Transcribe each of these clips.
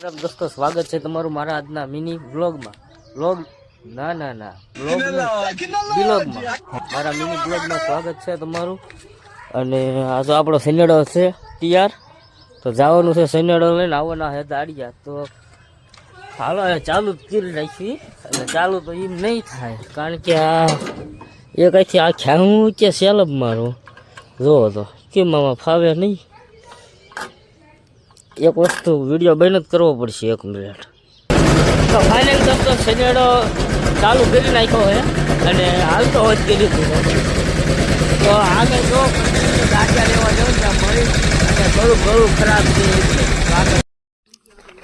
દોસ્તો સ્વાગત છે તમારું મારા આજના મિની બ્લોગમાં. બ્લોગ બ્લોગમાં મારા મિની બ્લોગમાં સ્વાગત છે તમારું. અને આ તો આપણો સનેડો છે તૈયાર, તો જવાનું છે સનેડો લઈને આવવાના હે દાડિયા. તો હાલો ચાલુ જ કરી રાખી. અને ચાલુ તો એમ નહીં થાય, કારણ કે આ એક અહીંથી આ ખ્યાવું કે સેલબ મારું જોવો તો કેમ આમાં ફાવે નહીં. એક વસ્તુ વિડીયો બને જ કરવો પડશે 1 મિનિટ. તો ફાઇનલ દોસ્તો સનેડો ચાલુ કરી નાખ્યો છે અને હાલતો હોત કરી દીધો. તો આગળ જો દાડિયા લેવા જવું ત્યાં મળી અને ઘણું ખરાબ છે.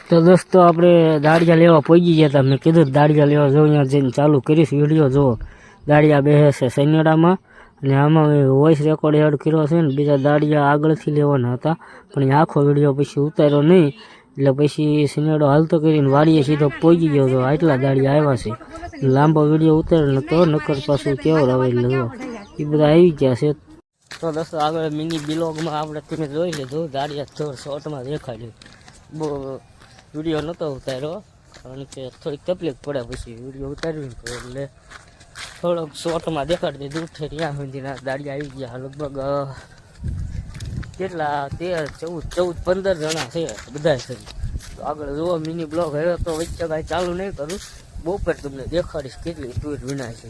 તો દોસ્તો આપણે દાડિયા લેવા પહોંચી ગયા હતા. મેં કીધું દાડિયા લેવા જવું, ત્યાં જઈને ચાલુ કરીશ વિડીયો. જુઓ દાડિયા બેસે છે સનેડામાં, અને આમાં મેં વોઇસ રેકોર્ડ એડ કર્યો છે ને. બીજા દાડિયા આગળથી લેવાના હતા, પણ એ આખો વિડીયો પછી ઉતાર્યો નહીં, એટલે પછી સનેડો હાલતો કરીને વાડીએ સીધો પહોંચી ગયો હતો. આટલા દાડિયા આવ્યા છે, લાંબો વિડીયો ઉતાર્યો નતો, નકર પાછું કેવો આવે એટલે એ બધા આવી ગયા છે. તો દોસ્તો આગળ મિની બ્લોગમાં આપણે તમે જોઈ લીધું, દાડિયા થોડ શોર્ટમાં દેખાડ્યું. બહુ વિડીયો નહોતો ઉતાર્યો, કારણ કે થોડીક તકલીફ પડે પછી વિડીયો ઉતાર્યું એટલે થોડોક શોર્ટમાં દેખાડી દીધું. ત્યાં સુધીના દાડિયા આવી ગયા. લગભગ કેટલા 13, 14, 15 જણા છે બધા છે. તો આગળ જુઓ મિની બ્લોગ હવે તો વચ્ચે કાંઈ ચાલુ નહીં કરું, બપોર તમને દેખાડીશ કેટલી ટૂર વિનાય છે.